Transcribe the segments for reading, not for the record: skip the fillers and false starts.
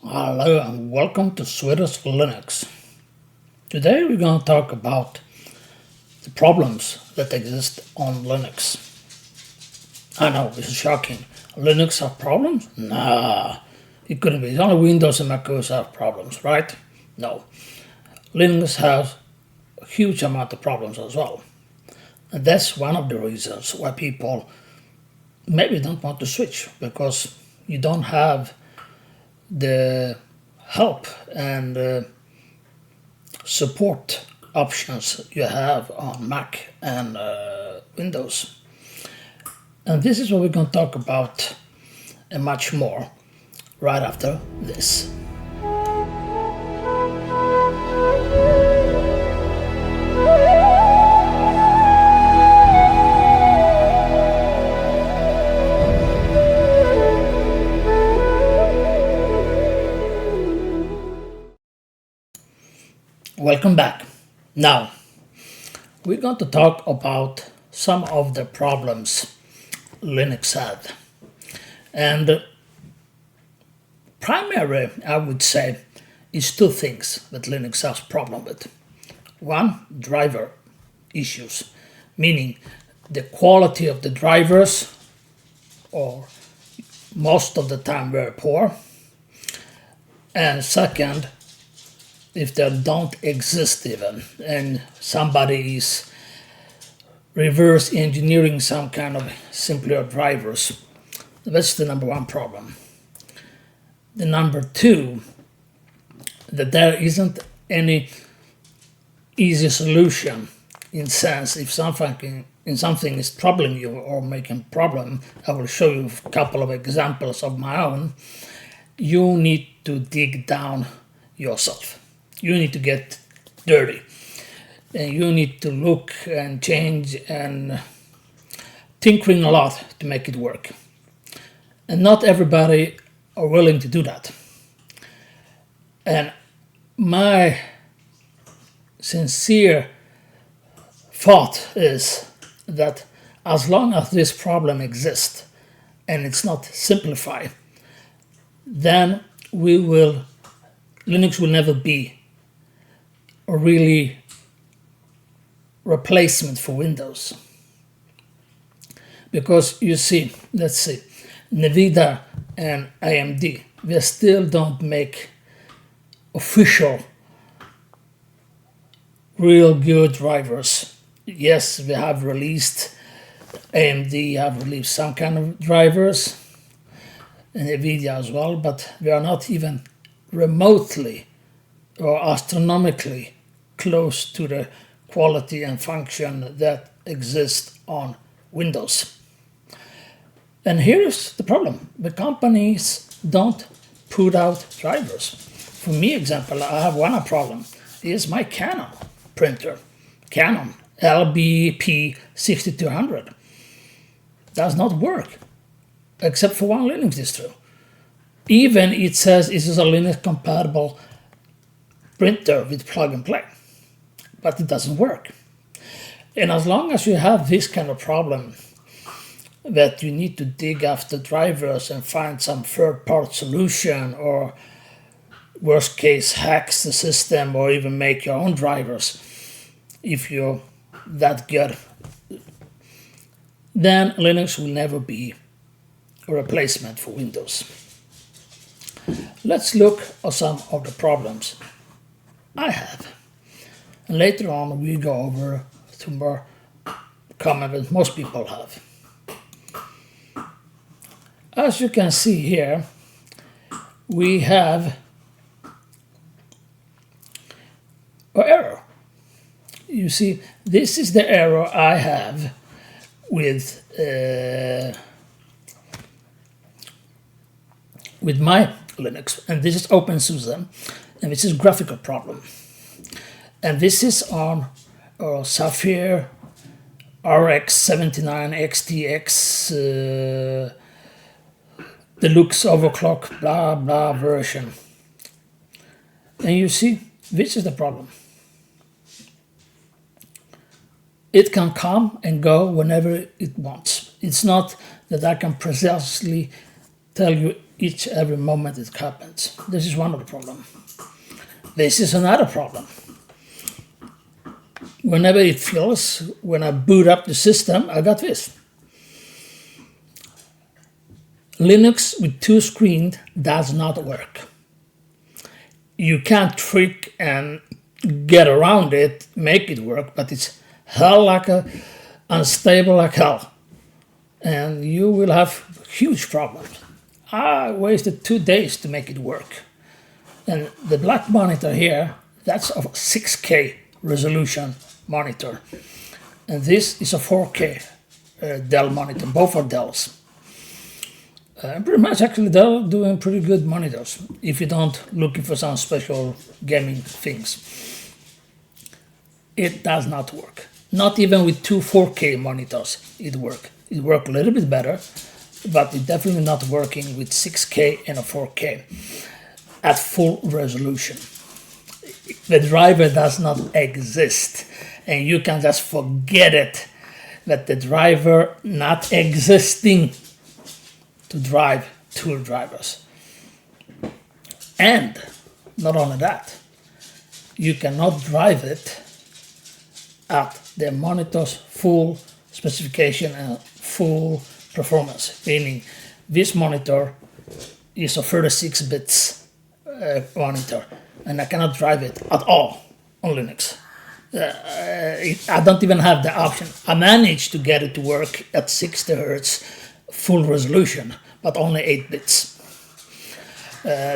Hello and welcome to Swedish Linux. Today we're going to talk about the problems that exist on Linux. I know, this is shocking. Linux have problems? Nah, it couldn't be. It's only Windows and Mac OS have problems, right? No. Linux has a huge amount of problems as well. And that's one of the reasons why people maybe don't want to switch, because you don't have the help and support options you have on Mac and Windows. And this is what we're going to talk about and much more right after this. Welcome back. Now, we're going to talk about some of the problems Linux had. And primary, I would say, is two things that Linux has problem with. One, driver issues, meaning the quality of the drivers, or most of the time very poor. And second, if they don't exist even, and somebody is reverse engineering some kind of simpler drivers. That's the number one problem. The number two, that there isn't any easy solution in sense if something is troubling you or making problem. I will show you a couple of examples of my own. You need to dig down yourself. You need to get dirty, and you need to look and change and tinkering a lot to make it work. And not everybody are willing to do that. And my sincere thought is that as long as this problem exists and it's not simplified, then Linux will never be a really replacement for Windows. Because you see, let's see, NVIDIA and AMD, they still don't make official real good drivers. Yes, we have released, AMD have released some kind of drivers, and NVIDIA as well, but they are not even remotely or astronomically close to the quality and function that exists on Windows. And here's the problem. The companies don't put out drivers. For me, example, I have one problem. Is my Canon printer, Canon LBP 6200, does not work except for one Linux distro. Even it says this is a Linux compatible printer with plug and play, but it doesn't work. And as long as you have this kind of problem, that you need to dig after drivers and find some third-party solution, or worst case hacks the system, or even make your own drivers if you're that good, then Linux will never be a replacement for Windows. Let's look at some of the problems I have. And later on we go over to more common that most people have. As you can see here, we have an error. You see, this is the error I have with my Linux, and this is OpenSUSE, and this is graphical problem. And this is on Sapphire RX 79 XTX Deluxe Overclock blah blah version. And you see, this is the problem. It can come and go whenever it wants. It's not that I can precisely tell you every moment it happens. This is one of the problems. This is another problem. Whenever it fails, when I boot up the system, I got this. Linux with 2 screens does not work. You can't trick and get around it, make it work, but it's unstable like hell. And you will have huge problems. I wasted 2 days to make it work. And the black monitor here, that's a 6K resolution monitor. And this is a 4K Dell monitor, both are Dells. Pretty much actually Dell doing pretty good monitors if you don't looking for some special gaming things. It does not work. Not even with 2 4K monitors it works. It works a little bit better, but it's definitely not working with 6K and a 4K at full resolution. The driver does not exist, and you can just forget it that the driver not existing to drive 2 drivers. And not only that, you cannot drive it at the monitor's full specification and full performance, meaning this monitor is a 36 bits monitor, and I cannot drive it at all on Linux. I don't even have the option. I managed to get it to work at 60 Hz full resolution, but only 8 bits,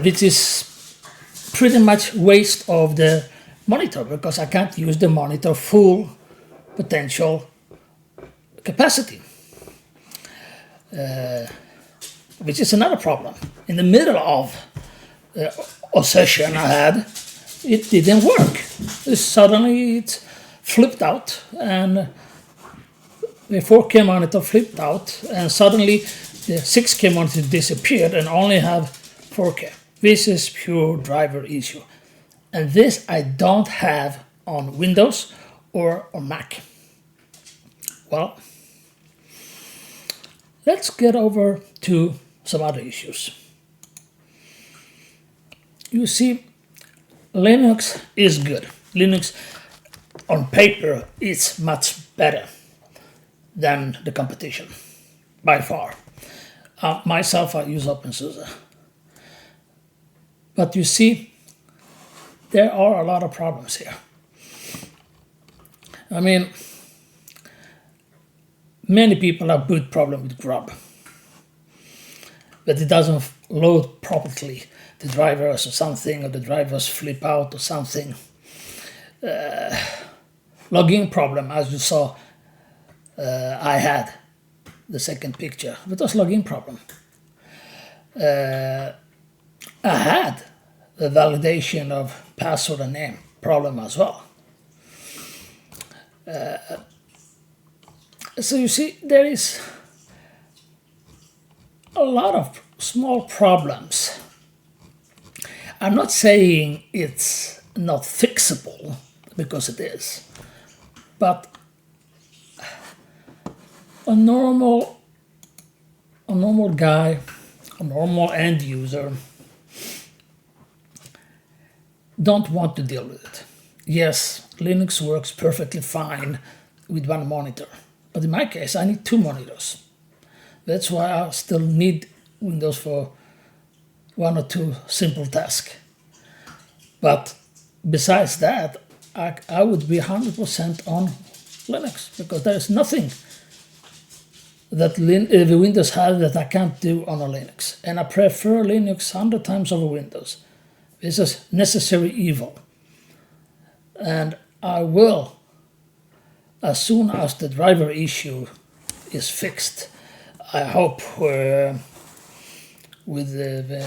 which is pretty much waste of the monitor because I can't use the monitor full potential capacity, which is another problem. In the middle of a session I had, it didn't work. Suddenly it flipped out, and the 4K monitor flipped out, and suddenly the 6K monitor disappeared and only have 4K. This is pure driver issue. And this I don't have on Windows or on Mac. Well, let's get over to some other issues. You see, Linux is good. Linux on paper is much better than the competition, by far. Myself, I use OpenSUSE. But you see, there are a lot of problems here. I mean, many people have boot problem with Grub, but it doesn't load properly the drivers or something, or the drivers flip out or something. Login problem, as you saw, I had the second picture. It was login problem. I had the validation of password and name problem as well. So you see, there is a lot of small problems. I'm not saying it's not fixable, because it is, but a normal guy, a normal end user, don't want to deal with it. Yes, Linux works perfectly fine with 1 monitor, but in my case, I need 2 monitors. That's why I still need Windows for 1 or 2 simple tasks. But besides that, I would be 100% on Linux, because there is nothing that the Windows has that I can't do on a Linux. And I prefer Linux 100 times over Windows. This is necessary evil. And I will, as soon as the driver issue is fixed, I hope with the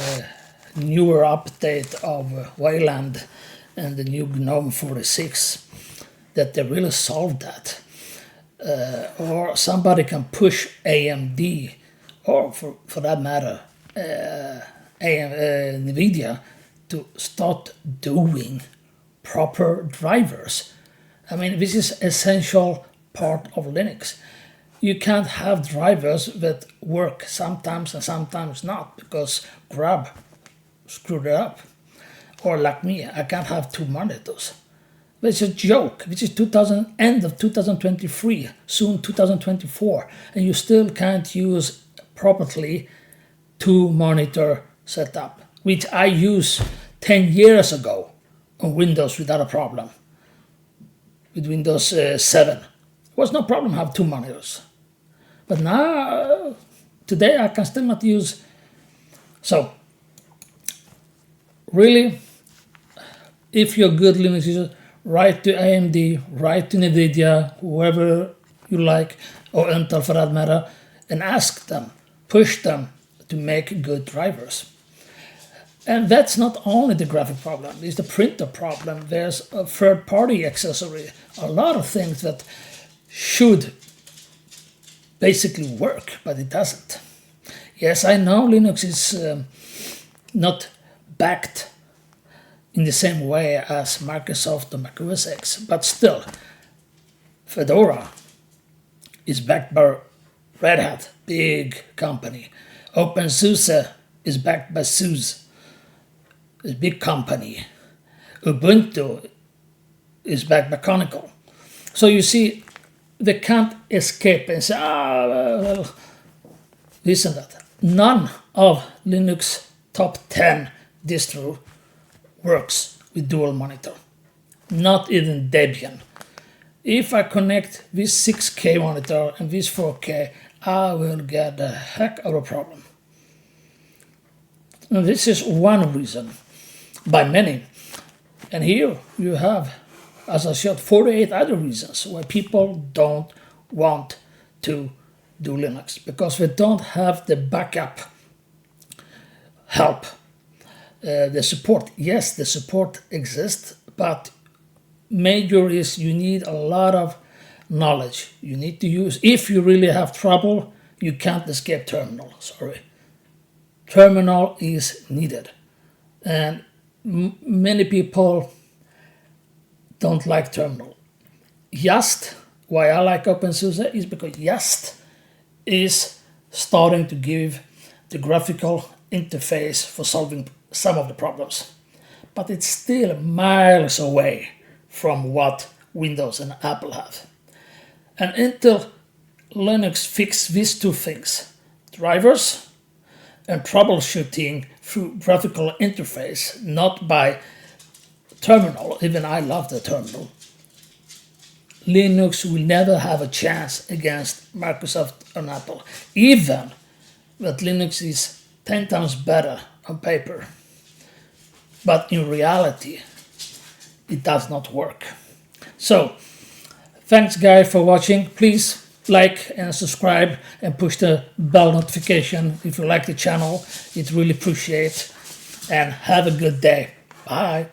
newer update of Wayland and the new GNOME 46, that they really solve that. Or somebody can push AMD, or for that matter, NVIDIA, to start doing proper drivers. I mean, this is essential part of Linux. you can't have drivers that work sometimes and sometimes not because Grub screwed it up. Or like me, I can't have two monitors. It's a joke. This is end of 2023, soon 2024, and you still can't use properly two monitor setup, which I used 10 years ago on Windows without a problem. With Windows 7, it was no problem to have two monitors. But now, today I can still not use. So, really, if you're a good Linux user, write to AMD, write to NVIDIA, whoever you like, or Intel for that matter, and ask them, push them to make good drivers. And that's not only the graphic problem, it's the printer problem. There's a third-party accessory, a lot of things that should basically work, but it doesn't. Yes, I know Linux is not backed in the same way as Microsoft or Mac OS X, but still, Fedora is backed by Red Hat, big company. OpenSUSE is backed by SUSE, a big company. Ubuntu is backed by Canonical. So you see, they can't escape and say, well, this and that. None of Linux top 10 distro works with dual monitor. Not even Debian. If I connect this 6K monitor and this 4K, I will get a heck of a problem. And this is one reason, by many. And here you have, as I said, 48 other reasons why people don't want to do Linux, because they don't have the backup help. The support, yes, the support exists, but major is you need a lot of knowledge. You need to use, if you really have trouble, you can't escape terminal, sorry. Terminal is needed. And many people don't like terminal. Just, why I like OpenSUSE is because Just is starting to give the graphical interface for solving some of the problems. But it's still miles away from what Windows and Apple have. And until Linux fix these two things, drivers and troubleshooting through graphical interface, not by terminal, even I love the terminal, Linux will never have a chance against Microsoft and Apple, even that Linux is 10 times better on paper. But in reality, it does not work. So, thanks guys for watching. Please like and subscribe and push the bell notification if you like the channel. It's really appreciated. And have a good day. Bye.